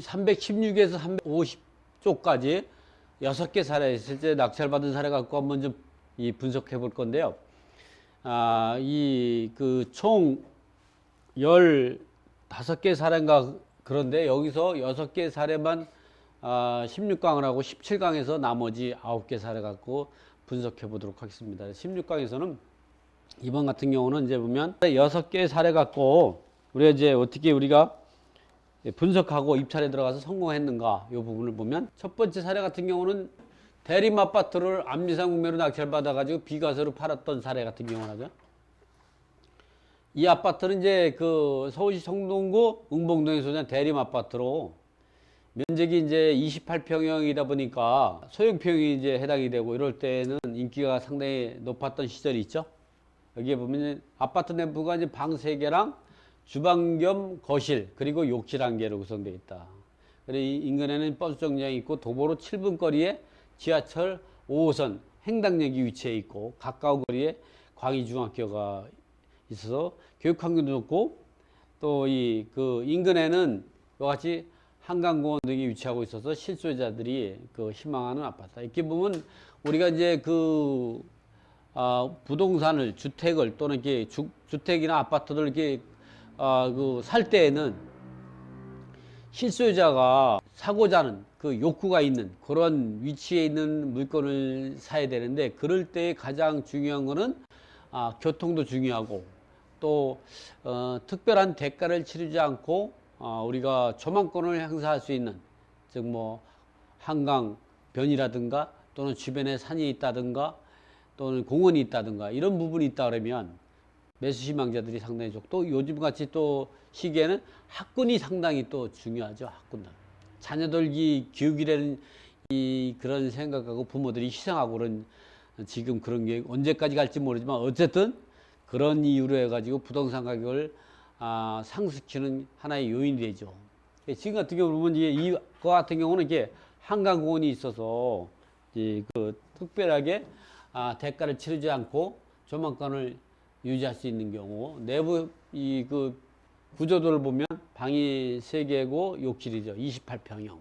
316에서 350쪽까지 6개 사례, 실제 낙찰받은 사례 갖고 한번 좀 분석해 볼 건데요. 총 15개 사례인가 그런데 여기서 6개 사례만 16강을 하고 17강에서 나머지 9개 사례 갖고 분석해 보도록 하겠습니다. 16강에서는 이번 같은 경우는 이제 보면 6개 사례 갖고 우리가 이제 어떻게 우리가 분석하고 입찰에 들어가서 성공했는가 이 부분을 보면, 첫 번째 사례 같은 경우는 대림 아파트를 안미상 국매로 낙찰받아 가지고 비과세로 팔았던 사례 같은 경우는, 이 아파트는 이제 그 서울시 성동구 응봉동에 소재한 대림 아파트로 면적이 이제 28평형이다 보니까 소형평이 이제 해당이 되고, 이럴 때는 인기가 상당히 높았던 시절이 있죠. 여기에 보면 아파트 내부가 이제 방 3개랑 주방 겸 거실 그리고 욕실 1개로 구성되어 있다. 그리고 인근에는 버스 정류장이 있고 도보로 7분 거리에 지하철 5호선 행당역이 위치해 있고 가까운 거리에 광희중학교가 있어서 교육 환경도 좋고, 또 그 인근에는 이와 같이 한강공원 등이 위치하고 있어서 실수요자들이 그 희망하는 아파트. 이렇게 보면 우리가 이제 부동산을, 주택을 또는 이렇게 주택이나 아파트를 이렇게 살 때에는 실소유자가 사고자 하는 그 욕구가 있는 그런 위치에 있는 물건을 사야 되는데, 그럴 때 가장 중요한 거는 교통도 중요하고, 또 특별한 대가를 치르지 않고 우리가 조망권을 행사할 수 있는, 즉 뭐 한강 변이라든가 또는 주변에 산이 있다든가 또는 공원이 있다든가 이런 부분이 있다 그러면 매수 희망자들이 상당히 좋고, 또 요즘같이 또 시기에는 학군이 상당히 또 중요하죠. 학군들, 자녀들 교육이라는 그런 생각하고 부모들이 희생하고 그런, 지금 그런 게 언제까지 갈지 모르지만 어쨌든 그런 이유로 해가지고 부동산 가격을 상승시키는 하나의 요인이 되죠. 지금 같은 경우 보면 이거 같은 경우는 이게 한강공원이 있어서 특별하게 대가를 치르지 않고 조망권을 유지할 수 있는 경우, 내부 그 구조도를 보면 방이 3개고 욕실이죠. 28평형.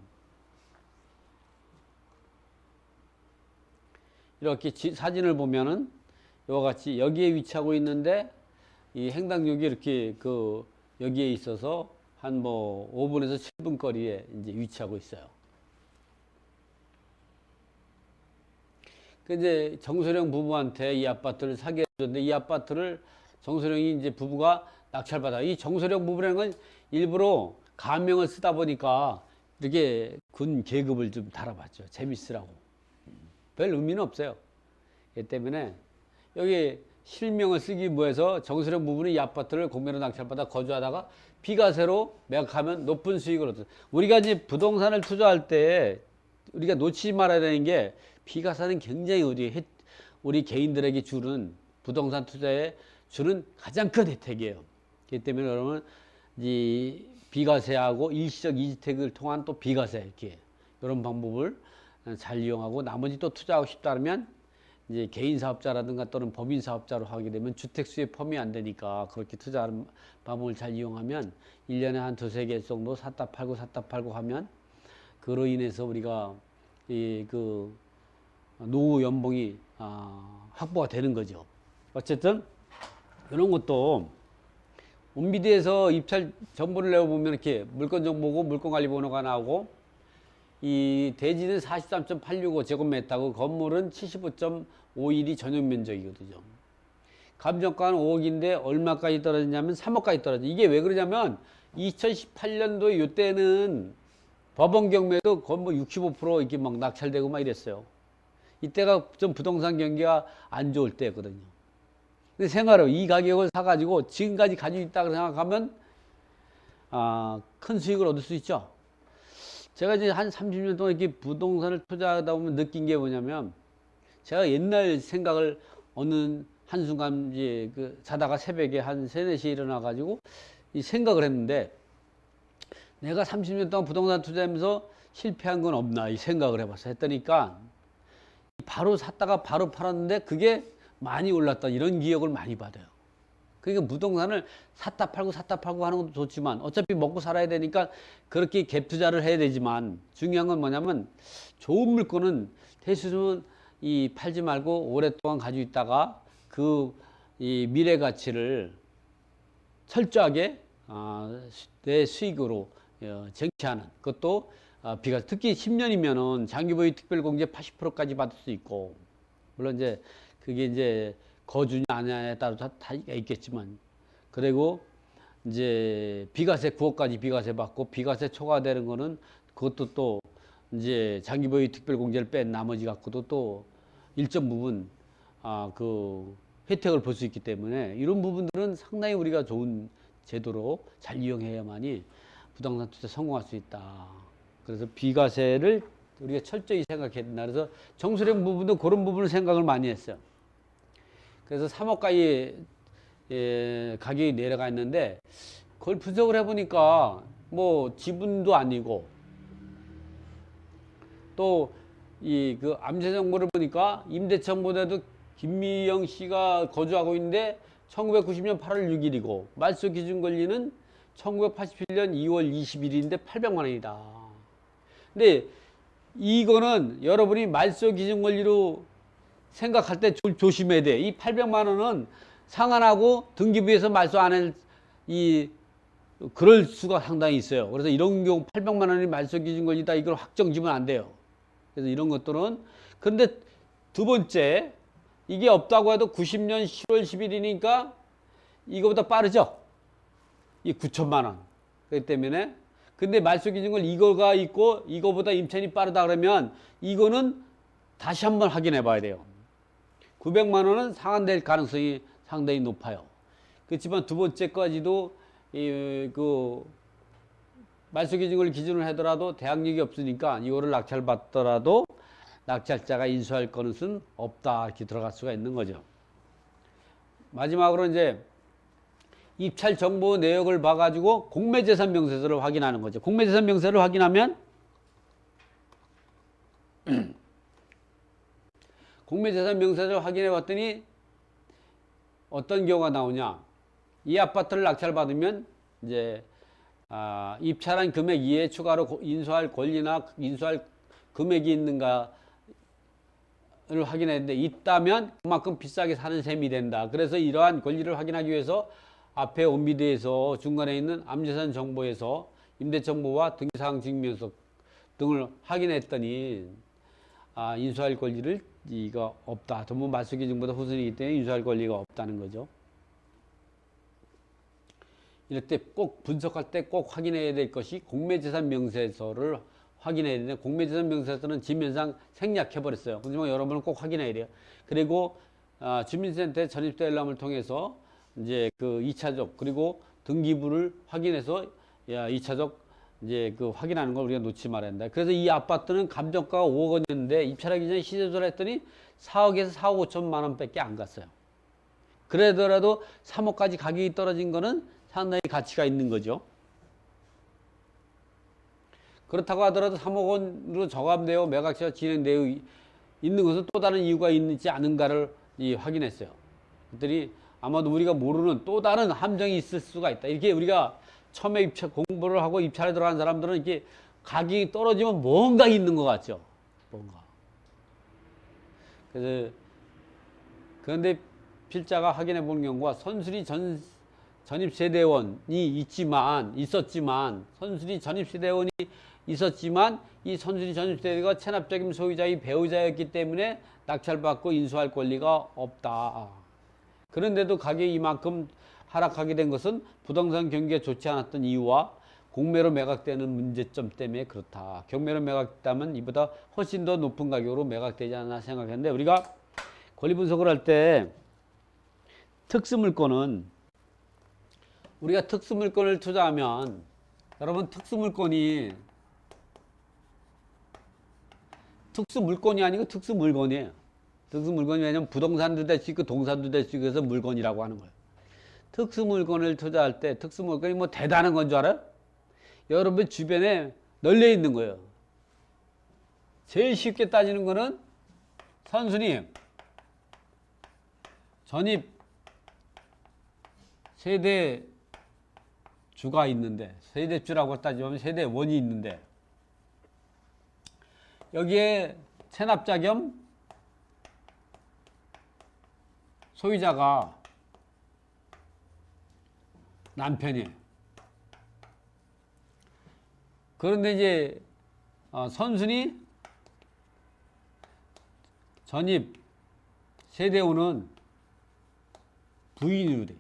이렇게 사진을 보면은 이와 같이 여기에 위치하고 있는데, 이 행당역이 이렇게 여기에 있어서 한 5분에서 7분 거리에 이제 위치하고 있어요. 이제 정소령 부부한테 이 아파트를 사게 해줬는데, 이 아파트를 정소령이 이제 부부가 낙찰받아. 이 정소령 부부라는 건 일부러 가명을 쓰다 보니까 이렇게 군 계급을 좀 달아봤죠. 재밌으라고. 별 의미는 없어요. 이 때문에 여기 실명을 쓰기 위해서 정소령 부부는 이 아파트를 공매로 낙찰받아 거주하다가 비과세로 매각하면 높은 수익을 얻어. 우리가 이제 부동산을 투자할 때 우리가 놓치지 말아야 되는 게, 비과세는 굉장히 우리 개인들에게 주는, 부동산 투자에 주는 가장 큰 혜택이에요. 그렇기 때문에 여러분, 이 비과세하고 일시적 이주택을 통한 또 비과세, 이렇게 이런 방법을 잘 이용하고, 나머지 또 투자하고 싶다면 이제 개인 사업자라든가 또는 법인 사업자로 하게 되면 주택 수에 포함이 안 되니까, 그렇게 투자하는 방법을 잘 이용하면 1년에 한 2-3개 정도 샀다 팔고 하면, 그로 인해서 우리가 노후 연봉이 확보가 되는 거죠. 어쨌든 이런 것도 온비디에서 입찰 정보를 내어보면 이렇게 물건 정보고 물건 관리 번호가 나오고, 이 대지는 43.865 제곱미터고 건물은 75.51이 전용 면적이거든요. 감정가는 5억인데 얼마까지 떨어지냐면 3억까지 떨어져. 이게 왜 그러냐면 2018년도 이때는 법원 경매도 거의 65% 이렇게 막 낙찰되고 막 이랬어요. 이때가 좀 부동산 경기가 안 좋을 때였거든요. 근데 생각해요. 이 가격을 사가지고 지금까지 가지고 있다고 생각하면 큰 수익을 얻을 수 있죠. 제가 이제 한 30년 동안 이렇게 부동산을 투자하다 보면 느낀 게 뭐냐면, 제가 옛날 생각을 어느 한순간 이제 자다가 새벽에 한 3-4시에 일어나가지고 이 생각을 했는데, 내가 30년 동안 부동산 투자하면서 실패한 건 없나 이 생각을 해봤어요. 했더니까 바로 샀다가 바로 팔았는데 그게 많이 올랐다, 이런 기억을 많이 받아요. 그러니까 부동산을 샀다 팔고 하는 것도 좋지만 어차피 먹고 살아야 되니까 그렇게 갭 투자를 해야 되지만 중요한 건 뭐냐면 좋은 물건은 대수는 이 팔지 말고 오랫동안 가지고 있다가 그 이 미래 가치를 철저하게 내 수익으로 쟁취하는 그것도 비가 특히 10년이면은 장기보유 특별공제 80%까지 받을 수 있고 물론 이제 그게 이제 거주냐 아냐에 따라 다가 있겠지만 그리고 이제 비과세 9억까지 비과세 받고 비과세 초과되는 거는 그것도 또 이제 장기보유 특별공제를 뺀 나머지 갖고도 또 일정 부분 그 혜택을 볼 수 있기 때문에 이런 부분들은 상당히 우리가 좋은 제도로 잘 이용해야만이 부동산 투자 성공할 수 있다. 그래서 비과세를 우리가 철저히 생각해야 된다. 그래서 정수령 부분도 그런 부분을 생각을 많이 했어요. 그래서 3억까지 가격이 내려가 있는데 그걸 분석을 해보니까 뭐 지분도 아니고 또 이 그 암세 정보를 보니까 임대차보다도 김미영 씨가 거주하고 있는데 1990년 8월 6일이고 말소 기준 권리는 1987년 2월 20일인데 800만 원이다. 근데 이거는 여러분이 말소 기준 권리로 생각할 때 조심해야 돼. 이 800만 원은 상한하고 등기부에서 말소 안 할 그럴 수가 상당히 있어요. 그래서 이런 경우 800만 원이 말소 기준 권리다 이걸 확정 지면 안 돼요. 그래서 이런 것들은 그런데 두 번째 이게 없다고 해도 90년 10월 10일이니까 이거보다 빠르죠. 이 9천만 원. 그렇기 때문에 근데 말소 기준권 이거가 있고 이거보다 임차인이 빠르다 그러면 이거는 다시 한번 확인해 봐야 돼요. 900만 원은 상한될 가능성이 상당히 높아요. 그렇지만 두 번째까지도 그 말소 기준을 기준으로 하더라도 대항력이 없으니까 이거를 낙찰받더라도 낙찰자가 인수할 가능성은 없다 이렇게 들어갈 수가 있는 거죠. 마지막으로 이제 입찰 정보 내역을 봐가지고 공매재산 명세서를 확인하는 거죠. 공매재산 명세를 확인하면 공매재산 명세서를 확인해 봤더니 어떤 경우가 나오냐. 이 아파트를 낙찰받으면 이제 입찰한 금액 이외에 추가로 인수할 권리나 인수할 금액이 있는가를 확인했는데 있다면 그만큼 비싸게 사는 셈이 된다. 그래서 이러한 권리를 확인하기 위해서 앞에 온미디에서 중간에 있는 암재산 정보에서 임대정보와 등기사항 증명서 등을 확인했더니 인수할 권리를 이거 없다. 전부 말소 기준보다 후순위이기 때문에 인수할 권리가 없다는 거죠. 이럴 때 꼭 분석할 때 꼭 확인해야 될 것이 공매재산 명세서를 확인해야 되는데 공매재산 명세서는 지면상 생략해버렸어요. 하지만 여러분은 꼭 확인해야 돼요. 그리고 주민센터에 전입대 열람을 통해서 이제 그 2차적 그리고 등기부를 확인해서 2차적 이제 그 확인하는 걸 우리가 놓치지 말아야 한다. 그래서 이 아파트는 감정가가 5억 원이었는데 입찰하기 전에 시세조사를 했더니 4억에서 4억 5천만 원밖에 안 갔어요. 그러더라도 3억까지 가격이 떨어진 거는 상당히 가치가 있는 거죠. 그렇다고 하더라도 3억 원으로 저감되어 매각시가 진행되어 있는 것은 또 다른 이유가 있지 않은가를 확인했어요. 그랬더니 아마도 우리가 모르는 또 다른 함정이 있을 수가 있다. 이렇게 우리가 처음에 공부를 하고 입찰에 들어간 사람들은 이렇게 가격이 떨어지면 뭔가 있는 것 같죠. 뭔가. 그런데 필자가 확인해 본 경우가 선순위 전입세대원이 있었지만 선순위 전입세대원이 있었지만 이 선순위 전입세대가 체납적인 소유자의 배우자였기 때문에 낙찰받고 인수할 권리가 없다. 그런데도 가격이 이만큼 하락하게 된 것은 부동산 경기가 좋지 않았던 이유와 공매로 매각되는 문제점 때문에 그렇다. 경매로 매각되면 이보다 훨씬 더 높은 가격으로 매각되지 않나 생각했는데 우리가 권리 분석을 할 때 특수물건은 우리가 특수물건을 투자하면 여러분 특수물건이 아니고 특수물건이에요. 특수물건이 왜냐면 부동산도 될 수 있고 동산도 될 수 있고 해서 물건이라고 하는 거예요. 특수물건을 투자할 때 특수물건이 뭐 대단한 건 줄 알아요? 여러분 주변에 널려 있는 거예요. 제일 쉽게 따지는 거는 선순위 전입 세대주가 있는데, 세대주라고 따지면 세대원이 있는데, 여기에 체납자 겸 소유자가 남편이에요. 그런데 이제 선순위 전입 세대원은 부인으로 돼.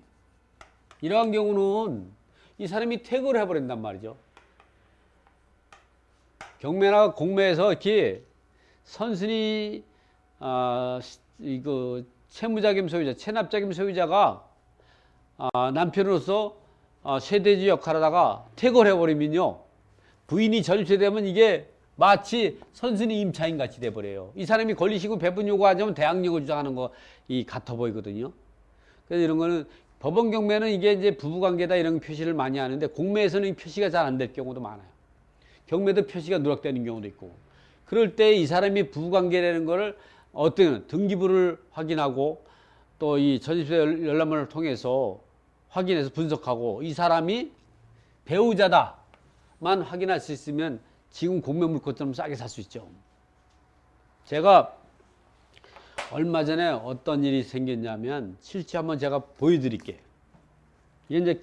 이러한 경우는 이 사람이 퇴거를 해버린단 말이죠. 경매나 공매에서 이렇게 선순위 이거 채무자 겸 소유자, 체납자 겸 소유자가 남편으로서 세대주 역할을 하다가 퇴거를 해버리면요, 부인이 전입세되면 이게 마치 선순위 임차인 같이 돼버려요. 이 사람이 권리시구 배분 요구하자면 대항력을 주장하는 거 이 같아 보이거든요. 그래서 이런 거는 법원 경매는 이게 이제 부부관계다 이런 표시를 많이 하는데, 공매에서는 이 표시가 잘 안 될 경우도 많아요. 경매도 표시가 누락되는 경우도 있고. 그럴 때 이 사람이 부부관계라는 거를 어떤 등기부를 확인하고 또 이 전입세 열람을 통해서 확인해서 분석하고 이 사람이 배우자다만 확인할 수 있으면 지금 공매 물건처럼 싸게 살 수 있죠. 제가 얼마 전에 어떤 일이 생겼냐면 실제 한번 제가 보여드릴게요. 이게 이제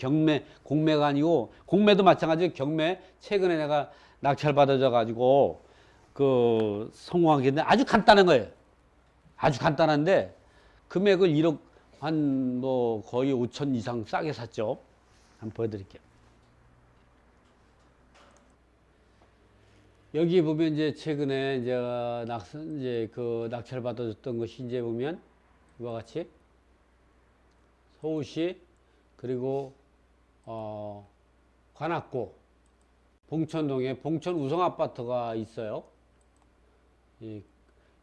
공매가 아니고, 공매도 마찬가지로 경매, 최근에 내가 낙찰받아져 가지고 그 성공하겠는데 아주 간단한 거예요. 아주 간단한데 금액을 1억 한 뭐 거의 5천 이상 싸게 샀죠. 한번 보여드릴게요. 여기 보면 이제 최근에 이제 그 낙찰 받아줬던 것이 이제 보면 이와 같이 서울시 그리고 관악구 봉천동에 봉천 우성 아파트가 있어요.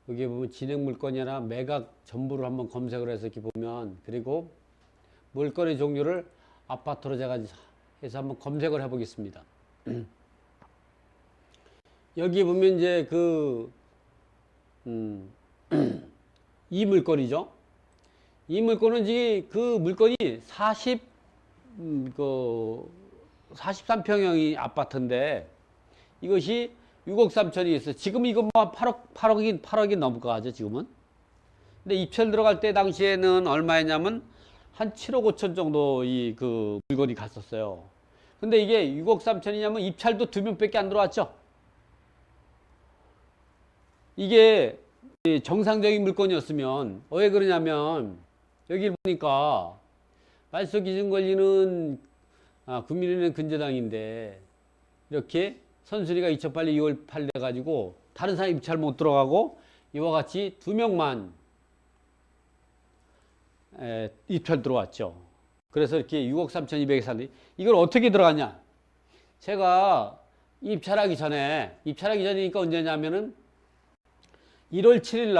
여기 보면 진행 물건이나 매각 전부를 한번 검색을 해서 이렇게 보면, 그리고 물건의 종류를 아파트로 제가 해서 한번 검색을 해 보겠습니다. 여기 보면 이제 이 물건이죠. 이 물건은 이제 그 물건이 43평형이 아파트인데 이것이 6억 3천이 있어요. 지금 이거 뭐 8억이 넘을 거 같죠, 지금은. 근데 입찰 들어갈 때 당시에는 얼마였냐면 한 7억 5천 정도 이 그 물건이 갔었어요. 근데 이게 6억 3천이냐면 입찰도 2명밖에 안 들어왔죠. 이게 정상적인 물건이었으면 왜 그러냐면 여기 보니까 말소 기준 권리는 국민은행 근저당인데 이렇게 선순위가 2008년 2월 8일 돼 가지고 다른 사람 입찰 못 들어가고 이와 같이 2명만 입찰 들어왔죠. 그래서 이렇게 6억 3,200에 샀는데 이걸 어떻게 들어갔냐? 제가 입찰하기 전이니까 언제냐면은 1월 7일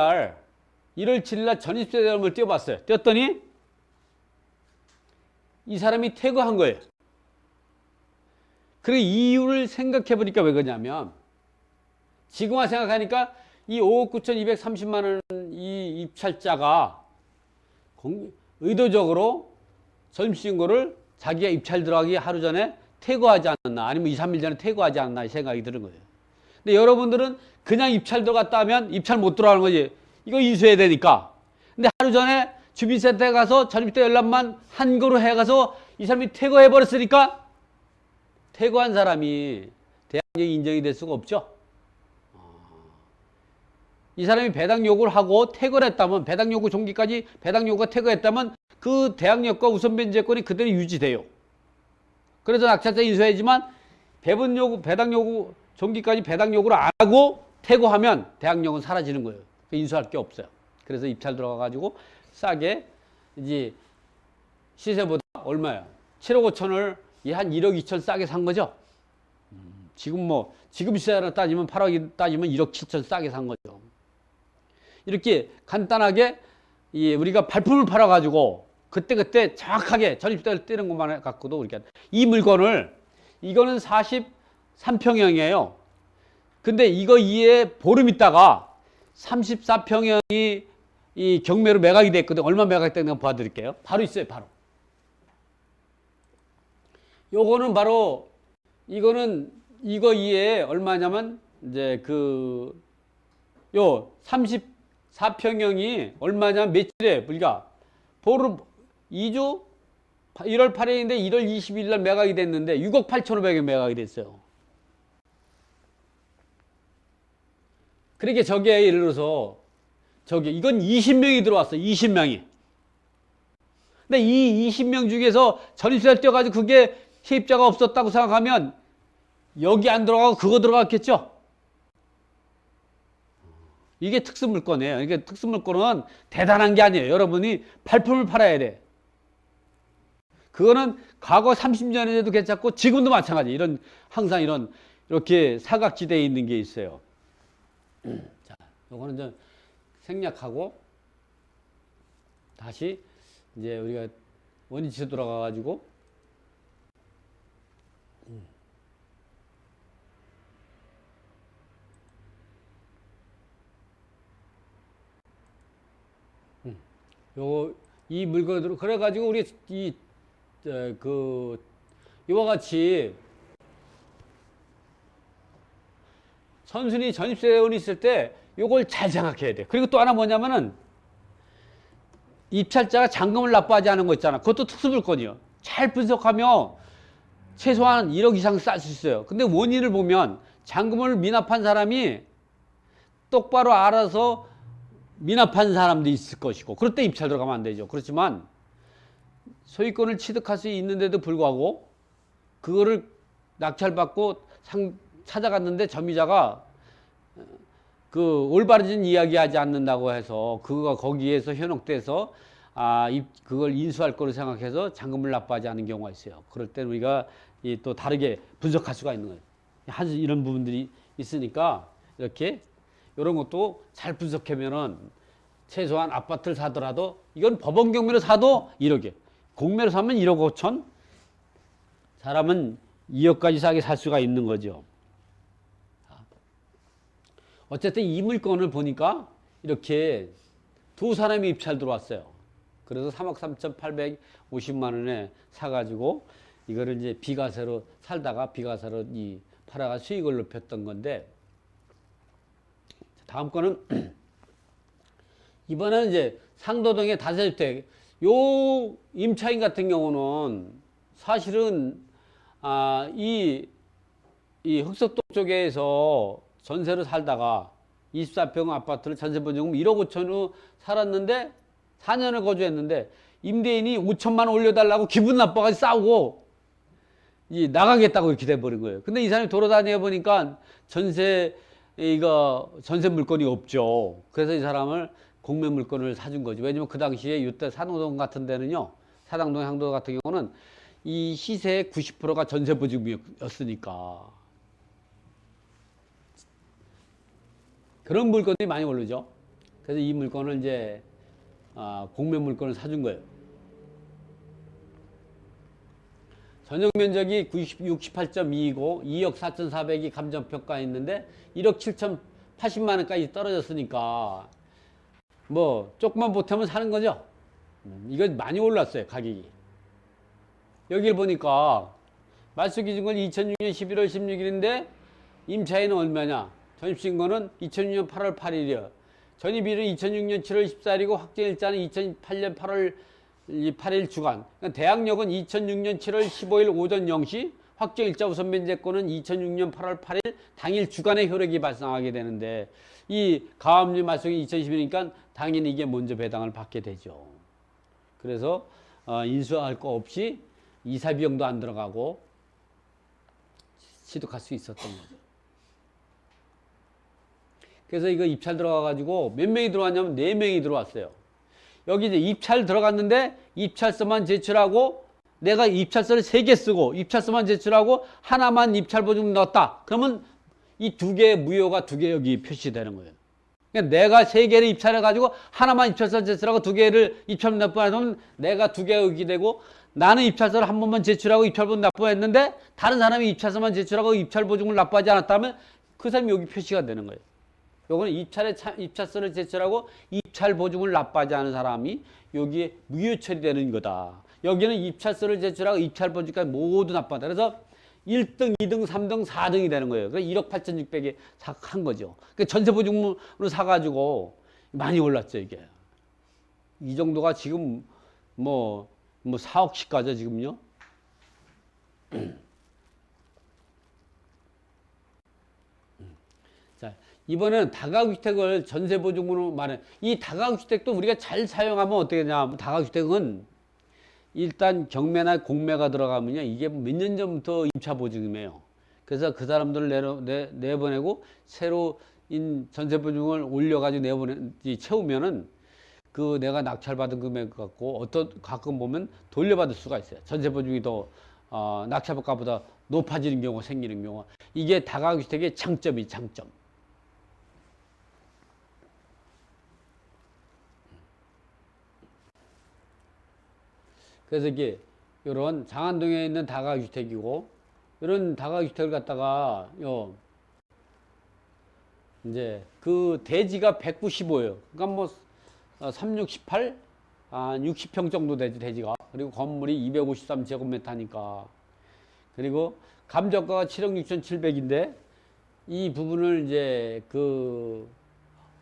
날 전입세 대금을 띄워봤어요. 띄웠더니 이 사람이 퇴거한 거예요. 그 이유를 생각해 보니까 왜 그러냐면, 지금 와 생각하니까 이 5억 9,230만 원 이 입찰자가 의도적으로 전입신고를 자기가 입찰 들어가기 하루 전에 퇴거하지 않았나, 아니면 2, 3일 전에 퇴거하지 않았나 생각이 드는 거예요. 근데 여러분들은 그냥 입찰 들어갔다 하면 입찰 못 들어가는 거지. 이거 인수해야 되니까. 근데 하루 전에 주민센터에 가서 전입세 열람만 한 거로 해가서 이 사람이 퇴거해 버렸으니까 퇴거한 사람이 대항력이 인정이 될 수가 없죠. 이 사람이 배당 요구를 하고 퇴거를 했다면, 배당 요구 종기까지 배당 요구가 퇴거했다면 그 대항력과 우선 변제권이 그대로 유지돼요. 그래서 낙찰자 인수해야지만 배분 요구, 배당 요구 종기까지 배당 요구를 안 하고 퇴거하면 대항력은 사라지는 거예요. 인수할 게 없어요. 그래서 입찰 들어가 가지고 싸게, 이제 시세보다 얼마야? 7억 5천을 한 1억 2천 싸게 산 거죠. 지금 시세로 따지면 8억이 따지면 1억 7천 싸게 산 거죠. 이렇게 간단하게 우리가 발품을 팔아 가지고 그때 정확하게 전입세를 떼는 것만 갖고도 우리가 이 물건을, 이거는 43평형이에요. 근데 이거 이에 보름 있다가 34평형이 이 경매로 매각이 됐거든. 얼마 매각이 됐는가 봐드릴게요. 바로 있어요, 바로. 요거는 바로 이거는 이거 이에 얼마냐면 이제 요 34평형이 얼마냐면 며칠에 불과 보름 2주 1월 8일인데 1월 22일 날 매각이 됐는데 6억 8,500에 매각이 됐어요. 그러니까 저게 예를 들어서 저기 이건 20명이 들어왔어. 20명이. 근데 이 20명 중에서 전입세를 떼가지고 그게 세입자가 없었다고 생각하면 여기 안 들어가고 그거 들어갔겠죠? 이게 특수물건이에요. 이게 특수물건은 대단한 게 아니에요. 여러분이 발품을 팔아야 돼. 그거는 과거 30년 전에도 괜찮고 지금도 마찬가지. 이런 항상 이렇게 사각지대에 있는 게 있어요. 자, 요거는 좀 생략하고 다시 이제 우리가 원위치로 돌아가 가지고 이 물건으로 그래 가지고 우리 이와 같이 선순위 전입세원이 있을 때 요걸 잘 생각해야 돼. 그리고 또 하나 뭐냐면은 입찰자가 잔금을 납부하지 않은 거 있잖아. 그것도 특수물건이요. 잘 분석하면 최소한 1억 이상 쌀 수 있어요. 근데 원인을 보면 잔금을 미납한 사람이 똑바로 알아서 미납한 사람도 있을 것이고 그럴 때 입찰 들어가면 안 되죠. 그렇지만 소유권을 취득할 수 있는데도 불구하고 그거를 낙찰받고 찾아갔는데 점유자가 올바른 이야기하지 않는다고 해서 그거가 거기에서 현혹돼서 그걸 인수할 거로 생각해서 잔금을 납부하지 않은 경우가 있어요. 그럴 때는 우리가 또 다르게 분석할 수가 있는 거예요. 이런 부분들이 있으니까 이렇게 이런 것도 잘 분석하면은 최소한 아파트를 사더라도 이건 법원 경매로 사도 1억이에요. 공매로 사면 1억 5천, 사람은 2억까지 싸게 살 수가 있는 거죠. 어쨌든 이 물건을 보니까 이렇게 두 사람이 입찰 들어왔어요. 그래서 3억 3,850만 원에 사가지고 이거를 이제 비과세로 살다가 비과세로 팔아가 수익을 높였던 건데, 다음 거는 이번에는 이제 상도동의 다세주택. 요 임차인 같은 경우는 사실은 이 흑석동 쪽에서 전세로 살다가 24평 아파트를 전세보증금 1억 5천으로 살았는데 4년을 거주했는데 임대인이 5천만 원 올려달라고 기분 나빠가지고 싸우고 나가겠다고 이렇게 돼버린 거예요. 근데 이 사람이 돌아다녀 보니까 전세 물건이 없죠. 그래서 이 사람을 공매 물건을 사준 거죠. 왜냐면 그 당시에 이때 산호동 같은 데는요, 사당동, 향도 같은 경우는 이 시세의 90%가 전세 보증금이었으니까 그런 물건들이 많이 오르죠. 그래서 이 물건을 이제 공매 물건을 사준 거예요. 전용 면적이 68.2이고 2억 4,400이 감정평가했는데 1억 7,080만 원까지 떨어졌으니까 뭐 조금만 보태면 사는 거죠. 이건 많이 올랐어요, 가격이. 여기를 보니까 말소기준건 2006년 11월 16일인데 임차인은 얼마냐? 전입신고는 2006년 8월 8일이요. 전입일은 2006년 7월 14일이고 확정일자는 2008년 8월 8일 주간. 그러니까 대항력은 2006년 7월 15일 오전 0시, 확정일자 우선 면제권은 2006년 8월 8일 당일 주간에 효력이 발생하게 되는데 이 가압류 말소기 2010이니까 당연히 이게 먼저 배당을 받게 되죠. 그래서 인수할 거 없이 이사 비용도 안 들어가고 취득할 수 있었던 거죠. 그래서 이거 입찰 들어가가지고 몇 명이 들어왔냐면 4명이 들어왔어요. 여기 이제 입찰 들어갔는데 입찰서만 제출하고 내가 입찰서를 3개 쓰고 입찰서만 제출하고 하나만 입찰 보증금 넣었다. 그러면 이 2개의 무효가 2개 여기 표시되는 거예요. 그러니까 내가 3개를 입찰해가지고 하나만 입찰서 제출하고 2개를 입찰 납부하면 내가 2개 여기 되고 나는 입찰서를 한 번만 제출하고 입찰 보증금 납부했는데 다른 사람이 입찰서만 제출하고 입찰 보증금을 납부하지 않았다면 그 사람이 여기 표시가 되는 거예요. 요거는 입찰서를 제출하고 입찰 보증을 납부하지 않은 사람이 여기에 무효 처리되는 거다. 여기는 입찰서를 제출하고 입찰본지까지 모두 납부한다. 그래서 1등, 2등, 3등, 4등이 되는 거예요. 그래서 1억 8,600에 한 거죠. 그러니까 전세보증으로 사가지고 많이 올랐죠, 이게. 이 정도가 지금 뭐 4억씩 가죠, 지금요. 자, 이번에는 다가구주택을 전세보증으로 말해. 이 다가구주택도 우리가 잘 사용하면 어떻게 되냐. 다가구주택은 일단 경매나 공매가 들어가면요. 이게 몇 년 전부터 임차보증이에요. 그래서 그 사람들을 내보내고 새로인 전세보증을 올려가지고 채우면은 그 내가 낙찰받은 금액 갖고 가끔 보면 돌려받을 수가 있어요. 전세보증이 더 낙찰가보다 높아지는 경우가 생기는 경우가. 이게 다가구주택의 장점이 장점. 그래서 이게 이런 장안동에 있는 다가구주택이고 이런 다가구주택을 갖다가 이제 그 대지가 195예요. 그러니까 뭐 3, 6, 18, 60평 정도 되지 대지가. 그리고 건물이 253제곱미터니까. 그리고 감정가가 7억 6,700인데 이 부분을 이제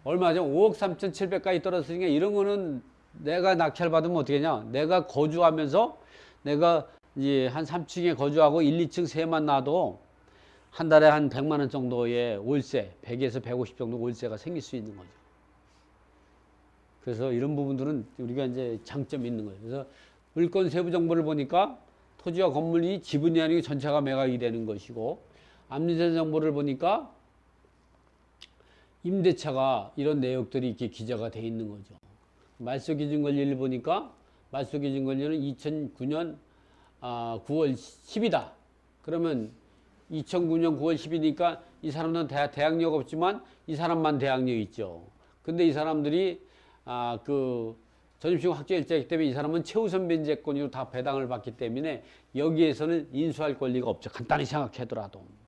얼마 전 5억 3,700까지 떨어졌으니까 이런 거는 내가 낙찰 받으면 어떻게 하냐? 내가 거주하면서 내가 이제 한 3층에 거주하고 1, 2층 세만 놔도 한 달에 한 100만 원 정도의 월세, 100에서 150 정도 월세가 생길 수 있는 거죠. 그래서 이런 부분들은 우리가 이제 장점이 있는 거예요. 그래서 물건 세부 정보를 보니까 토지와 건물이 지분이 아니고 전체가 매각이 되는 것이고, 압류세 정보를 보니까 임대차가 이런 내역들이 이렇게 기재가 돼 있는 거죠. 말소기준권리를 보니까 말소기준권리는 2009년 9월 10이다. 그러면 2009년 9월 10이니까 이 사람들은 대학력 없지만 이 사람만 대학력 있죠. 근데 이 사람들이 전입신고 확정일자이기 때문에 이 사람은 최우선 변제권으로 다 배당을 받기 때문에 여기에서는 인수할 권리가 없죠. 간단히 생각하더라도.